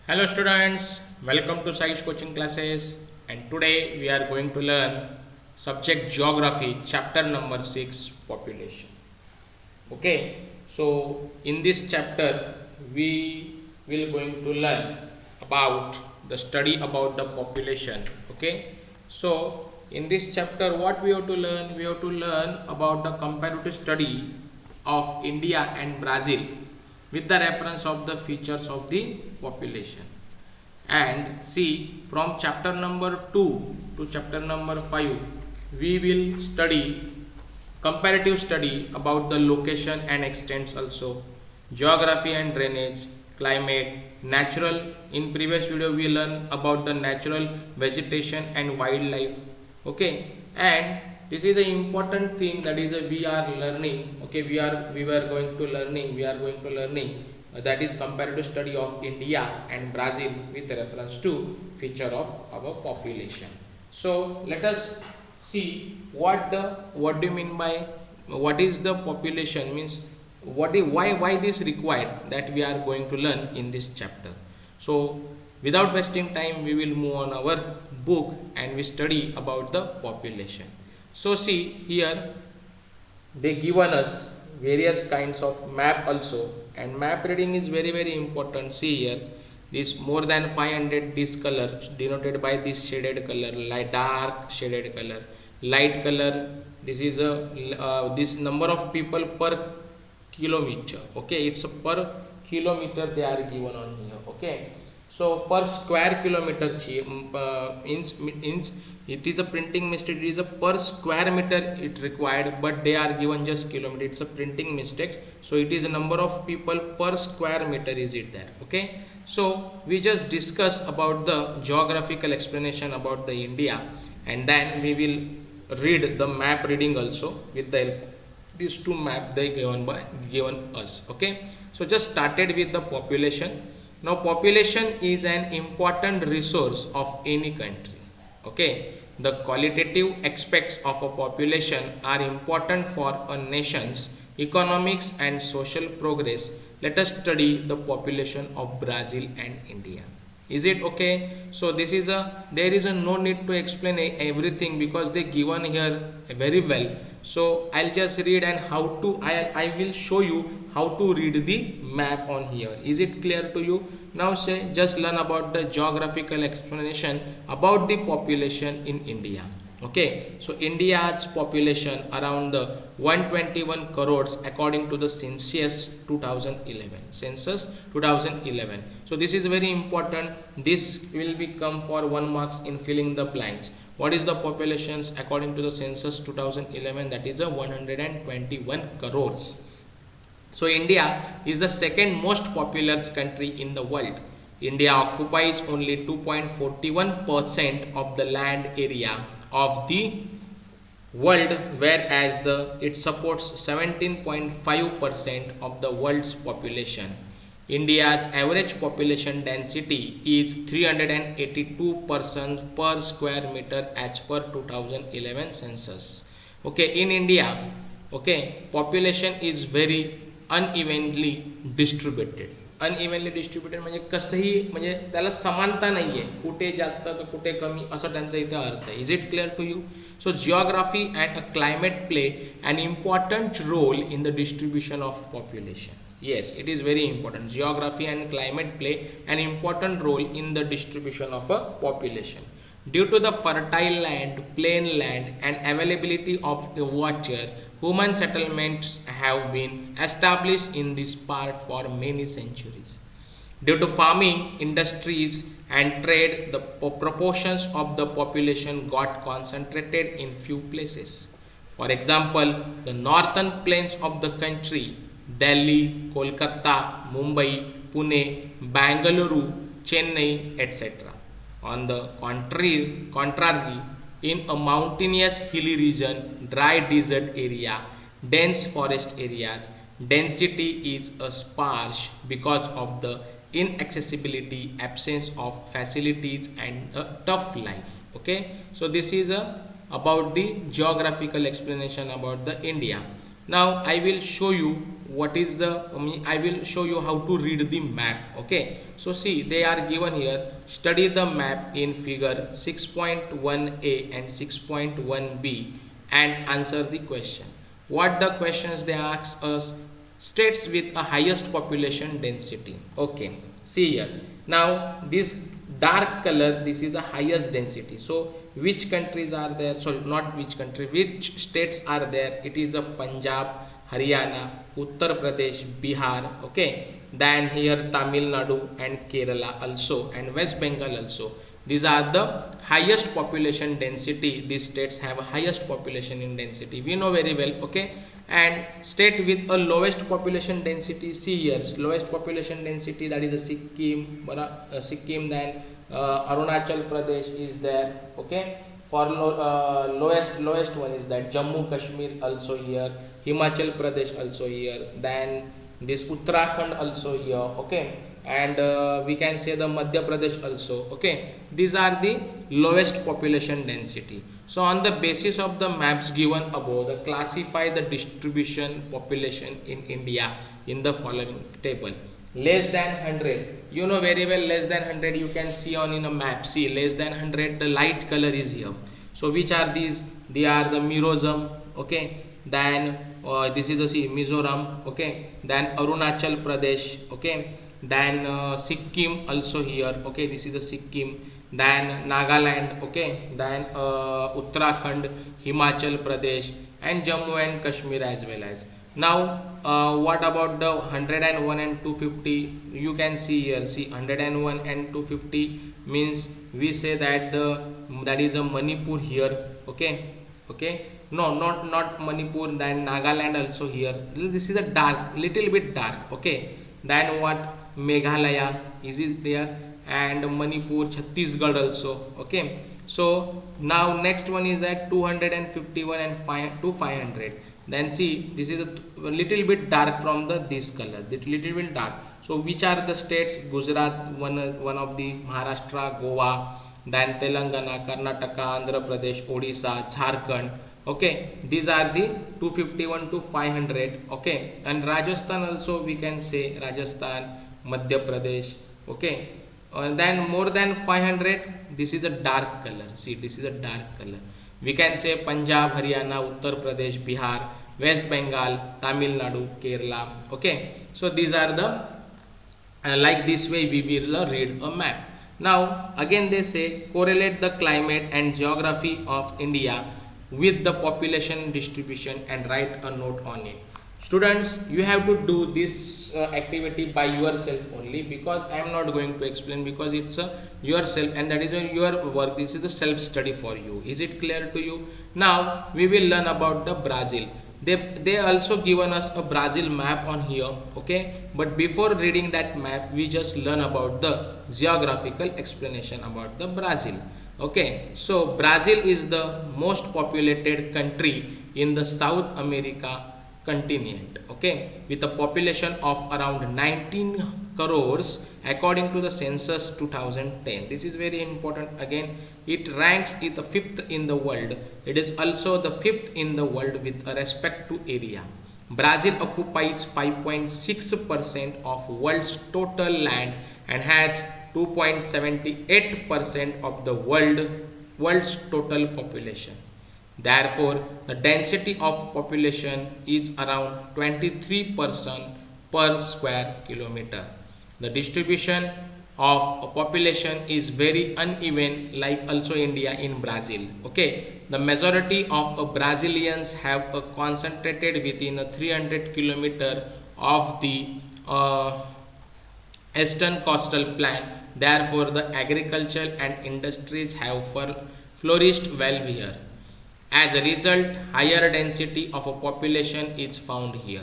Hello students, welcome to Saish coaching classes, and today we are going to learn subject geography chapter number 6 population. Okay, so in this chapter we will going to learn about the study about the population. Okay, so in this chapter what we have to learn? We have to learn about the comparative study of India and Brazil with the reference of the features of the population. And see, from chapter number 2 to chapter number 5 we will study comparative study about the location and extents, also geography and drainage, climate, natural. In previous video we learn about the natural, vegetation and wildlife. Okay, and this is an important thing, that is we are learning. Okay, we are going to learning that is comparative study of India and Brazil with reference to feature of our population. So let us see what do you mean by what is the population, means why this required, that we are going to learn in this chapter. So without wasting time we will move on our book and we study about the population. So see here they given us various kinds of map also, and map reading is very important. See here, this more than 500 this color denoted by this shaded color, light dark shaded color, light color. This is a this number of people per kilometer. Okay, it's a per kilometer they are given on here. Okay, so per square kilometer means it is a printing mistake, it is a per square meter it required, but they are given just kilometer, it's a printing mistake. So it is a number of people per square meter is it there. Okay, so we just discuss about the geographical explanation about the India, and then we will read the map reading also with the help these two map they given us. Okay, so just started with the population. Now population is an important resource of any country. Okay, the qualitative aspects of a population are important for a nation's economics and social progress. Let us study the population of Brazil and India. Is it okay? So this is there is no need to explain everything because they given here very well. So I'll just read, and how to I will show you how to read the map on here. Is it clear to you? Now say just learn about the geographical explanation about the population in India. Okay, so India's population around the 121 crores according to the census 2011. So this is very important. This will become for 1 marks in filling the blanks. What is the populations according to the census 2011? That is a 121 crores. So India is the second most populous country in the world. India occupies only 2.41% of the land area of the world, whereas it supports 17.5% of the world's population. India's average population density is 382 persons per square meter as per 2011 census. Okay, in India, okay, population is very unevenly distributed. Unevenly distributed म्हणजे कसंही, म्हणजे त्याला समानता नाही आहे, कुठे जास्त तर कुठे कमी असं त्यांचा इथे अर्थ आहे. Is it clear to you? So geography and a climate play an important role in the distribution of population. Yes, it is very important. Geography and climate play an important role in the distribution of a population. Due to the fertile land, plain land and availability of the water, human settlements have been established in this part for many centuries. Due to farming, industries and trade, the proportions of the population got concentrated in few places. For example, the northern plains of the country, Delhi, Kolkata, Mumbai, Pune, Bangalore, Chennai, etc. On the contrary, in a mountainous hilly region, dry desert area, dense forest areas, density is sparse because of the inaccessibility, absence of facilities and a tough life. Okay, so this is about the geographical explanation about the India. Now I will show you what is the I will show you how to read the map. Okay, so see, they are given here. Study the map in figure 6.1a and 6.1b and answer the question. What the questions they ask us? States with a highest population density. Okay, see here. Now this dark color, this is the highest density. So which countries are there? Sorry, not which country, which states are there? It is a Punjab, Haryana, Uttar Pradesh, Bihar. Okay, then here Tamil Nadu and Kerala also, and West Bengal also. These are the highest population density. These states have a highest population in density, we know very well. Okay, and state with a lowest population density, see here, lowest population density, that is a Sikkim, then Arunachal Pradesh is there. Okay, for lowest one is that Jammu Kashmir also here, Himachal Pradesh also here, then this Uttarakhand also here. Okay, and we can say the Madhya Pradesh also. Okay, these are the lowest population density. So on the basis of the maps given above, the classify the distribution population in India in the following table. Less than 100, you know very well, less than 100 you can see on in a map. See, less than 100, the light color is here. So which are these? They are the Mizoram. Okay, then this is a Mizoram. Okay, then Arunachal Pradesh. Okay, then Sikkim also here. Okay, this is a Sikkim, then Nagaland. Okay, then Uttarakhand, Himachal Pradesh, and Jammu and Kashmir as well as. Now what about the 101 and 250? You can see here, see 101 and 250 means we say that that is a Manipur here. Okay, okay, no, not Manipur, then Nagaland also here. This is a dark, little bit dark. Okay, then what, Meghalaya is it there, and Manipur, Chhattisgarh also. Okay, so now next one is at 251 and 5 to 500. Then see, this is a little bit dark from the this color, little bit dark. So which are the states? Gujarat, one of the, Maharashtra, Goa, then Telangana, Karnataka, Andhra Pradesh, Odisha, Jharkhand. Okay, these are the 251 to 500. Okay, and Rajasthan also we can say, Rajasthan, Madhya Pradesh. Okay, and then more than 500, this is a dark color. See, this is a dark color. We can say Punjab, Haryana, Uttar Pradesh, Bihar, West Bengal, Tamil Nadu, Kerala. Okay, so these are the like this way we will read a map. Now again they say correlate the climate and geography of India with the population distribution and write a note on it. Students, you have to do this activity by yourself only, because I am not going to explain, because it's yourself and that is your work. This is a self study for you. Is it clear to you? Now we will learn about the Brazil. They also given us a Brazil map on here. Okay, but before reading that map we just learn about the geographical explanation about the Brazil. Okay, so Brazil is the most populated country in the South America continent. Okay, with a population of around 19 crores according to the census 2010. This is very important. Again, it ranks it the 5th in the world. It is also the 5th in the world with respect to area. Brazil occupies 5.6% of world's total land and has 2.78% of the world's total population. Therefore, the density of population is around 23% per square kilometer. The distribution of a population is very uneven, like also India in Brazil. Okay, the majority of Brazilians have concentrated within a 300 kilometer of the eastern coastal plain. Therefore, the agriculture and industries have flourished well here. As a result, higher density of a population is found here.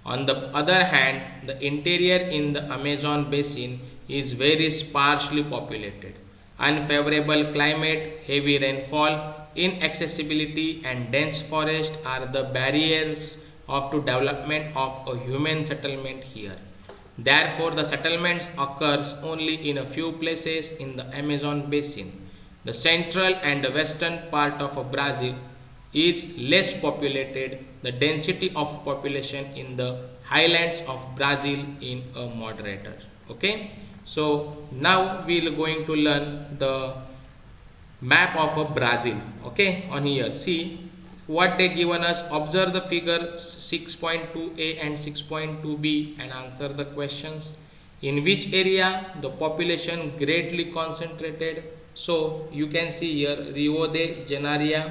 On the other hand, the interior in the Amazon basin is very sparsely populated. Unfavorable climate, heavy rainfall, inaccessibility and dense forest are the barriers to development of a human settlement here. Therefore, the settlements occurs only in a few places in the Amazon basin. The central and western part of Brazil is less populated. The density of population in the highlands of Brazil in a moderator. Okay, so now we are going to learn the map of a Brazil. Okay, on here see what they given us. Observe the figure 6.2a and 6.2b and answer the questions. In which area the population greatly concentrated? So you can see here Rio de Janeiro,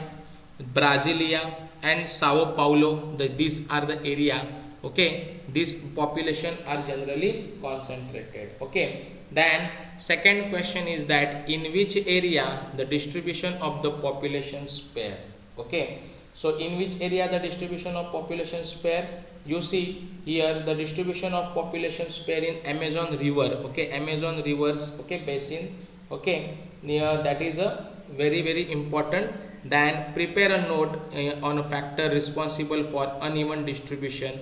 Brasilia and Sao Paulo. These are the area. Okay, this population are generally concentrated. Okay, then second question is that in which area the distribution of the population spare? Okay, so in which area the distribution of population spare? You see here the distribution of population spare in Amazon river. Okay, Amazon rivers, okay, basin. Okay, near that is a very important. Then prepare a note on a factor responsible for uneven distribution.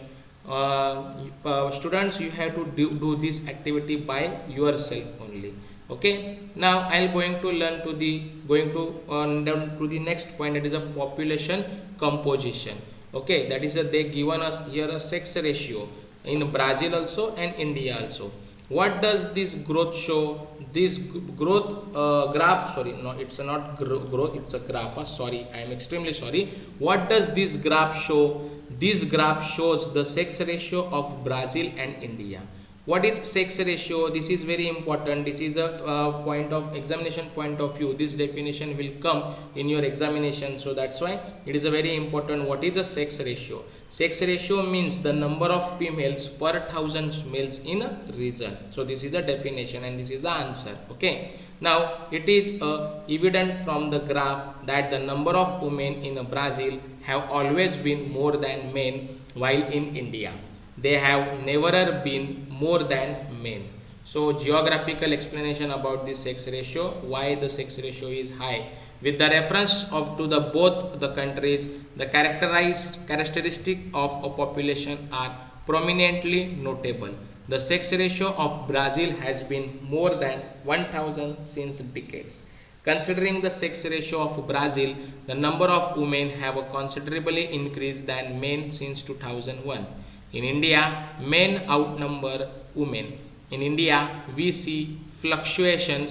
Students, you have to do this activity by yourself only. Okay, now I am going to learn to the down to the next point, that is a population composition. Okay, that is they given us here a sex ratio in Brazil also and India also. What does this growth show? This growth graph, sorry, no, it's not growth, it's a graph. Sorry, I am extremely sorry. What does this graph show? This graph shows the sex ratio of Brazil and India. What is sex ratio? This is very important. This is a point of examination point of view. This definition will come in your examination, so that's why it is a very important. What is a sex ratio? Sex ratio means the number of females per thousand males in a region. So this is a definition and this is the answer. Okay, now it is evident from the graph that the number of women in Brazil have always been more than men, while in India they have never been more than men. So geographical explanation about this sex ratio, why the sex ratio is high. With the reference of to the both the countries, the characteristic of a population are prominently notable. The sex ratio of Brazil has been more than 1000 since decades. Considering the sex ratio of Brazil, the number of women have a considerably increased than men since 2001. In India, men outnumber women. In India, we see fluctuation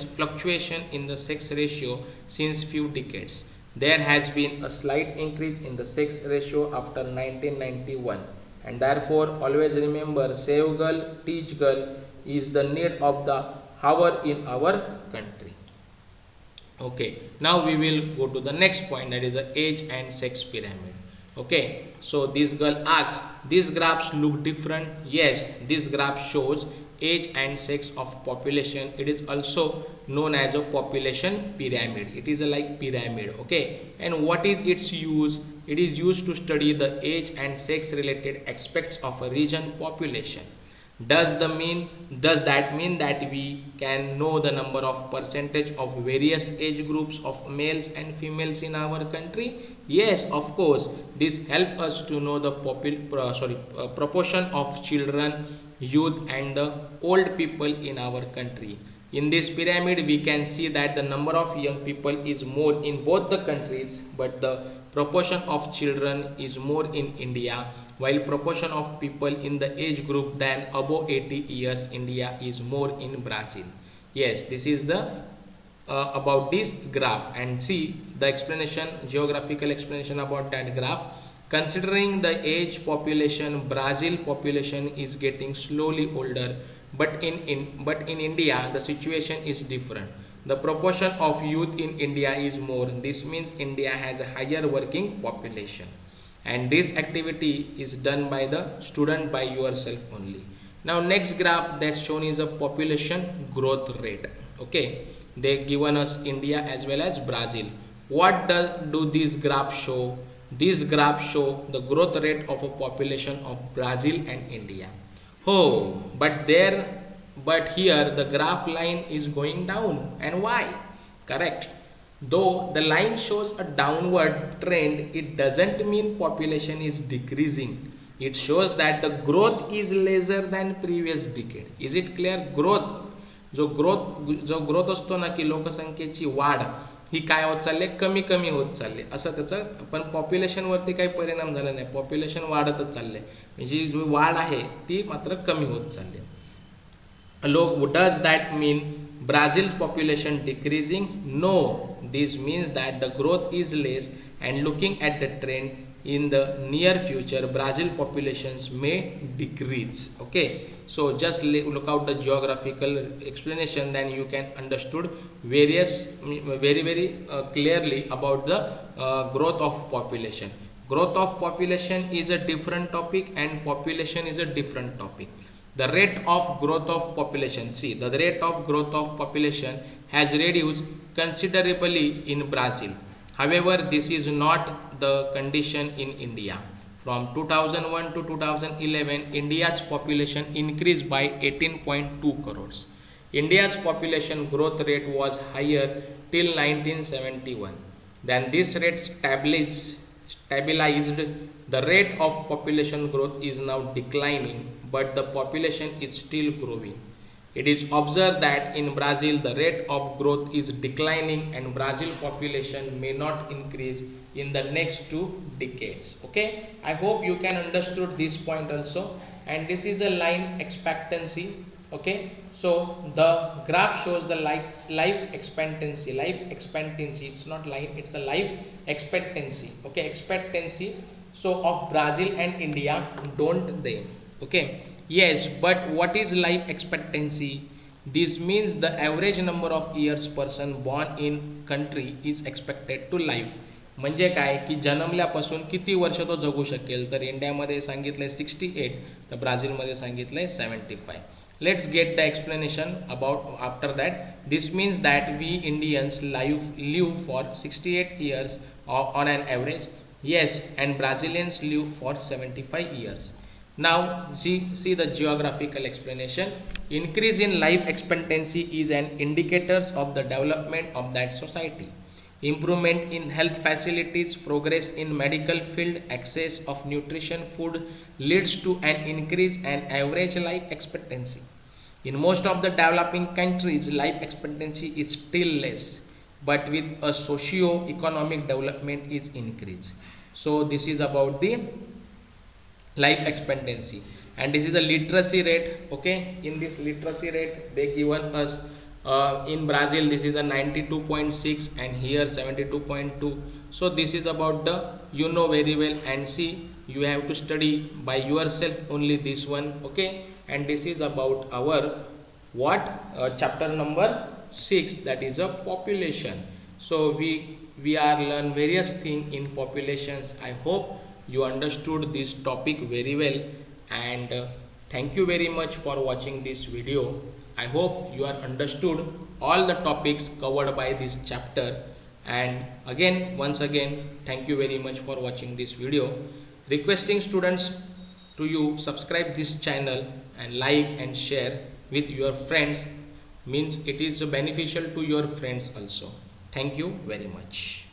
in the sex ratio since few decades. There has been a slight increase in the sex ratio after 1991, and therefore always remember, save girl, teach girl is the need of the hour in our country. Okay, now we will go to the next point, that is the age and sex pyramid. Okay, so this girl asks, these graphs look different. Yes, this graph shows age and sex of population. It is also known as a population pyramid. It is a like pyramid. Okay, and what is its use? It is used to study the age and sex related aspects of a region population. Does that mean that we can know the number of percentage of various age groups of males and females in our country? Yes, of course. This helps us to know the proportion of children, youth and the old people in our country. In this pyramid, we can see that the number of young people is more in both the countries, but the proportion of children is more in India, while proportion of people in the age group than above 80 years India is more in Brazil. Yes, this is the about this graph, and see the explanation, geographical explanation about that graph. Considering the age population, Brazil population is getting slowly older, but in India the situation is different. The proportion of youth in India is more. This means India has a higher working population, and this activity is done by the student by yourself only. Now next graph that's shown is a population growth rate. Okay, they given us India as well as Brazil. What do these graphs show? These graphs show the growth rate of a population of Brazil and India. Oh, but here the graph line is going down. And why? Correct. Though the line shows a downward trend, it doesn't mean population is decreasing. It shows that the growth is lesser than previous decade. Is it clear? Growth जो growth असतो ना की लोकसंख्येची वाढ ही काय होत चालली आहे, कमी कमी होत चालली असं त्याचं. पण पॉप्युलेशनवरती काही परिणाम झाला नाही, पॉप्युलेशन वाढतच चालले, म्हणजे जो वाढ आहे ती मात्र कमी होत चालली. Does that mean Brazil's population decreasing? No, this means that the growth is less, and looking at the trend in the near future, Brazil populations may decrease. Okay, so just look out the geographical explanation, then you can understood various very clearly about the growth of population. Growth of population is a different topic, and population is a different topic. The rate of growth of population, see, the rate of growth of population has reduced considerably in Brazil. However, this is not the condition in India. From 2001 to 2011, India's population increased by 18.2 crores. India's population growth rate was higher till 1971. Then this rate stabilized. The rate of population growth is now declining, but the population is still growing. It is observed that in Brazil the rate of growth is declining, and Brazil population may not increase in the next 2 decades. Okay, I hope you can understood this point also. And this is a line expectancy. Okay, so the graph shows the life expectancy. It's not line, it's a life expectancy. Okay, expectancy so of Brazil and India, don't they? Okay, yes, but what is life expectancy? This means the average number of years person born in country is expected to live. म्हणजे काय की जन्मल्यापासून किती वर्ष तो जगू शकेल. तर इंडियामध्ये सांगितलंय 68, तर ब्राझीलमध्ये सांगितलंय 75. Let's get the explanation about after that. This means that we Indians live for 68 years on an average. Yes, and Brazilians live for 75 years. Now see the geographical explanation. Increase in life expectancy is an indicator of the development of that society. Improvement in health facilities, progress in medical field, access of nutrition food leads to an increase in average life expectancy. In most of the developing countries, life expectancy is still less, but with a socio-economic development is increased. So this is about the life expectancy, and this is a literacy rate. Okay, in this literacy rate they given us in Brazil this is a 92.6 and here 72.2. So this is about the, you know very well, and see you have to study by yourself only this one. Okay, and this is about our what chapter number 6, that is a population. So we are learn various thing in populations. I hope you understood this topic very well, and thank you very much for watching this video. I hope you are understood all the topics covered by this chapter, and again once again thank you very much for watching this video. Requesting students to you subscribe this channel and like and share with your friends, means it is beneficial to your friends also. Thank you very much.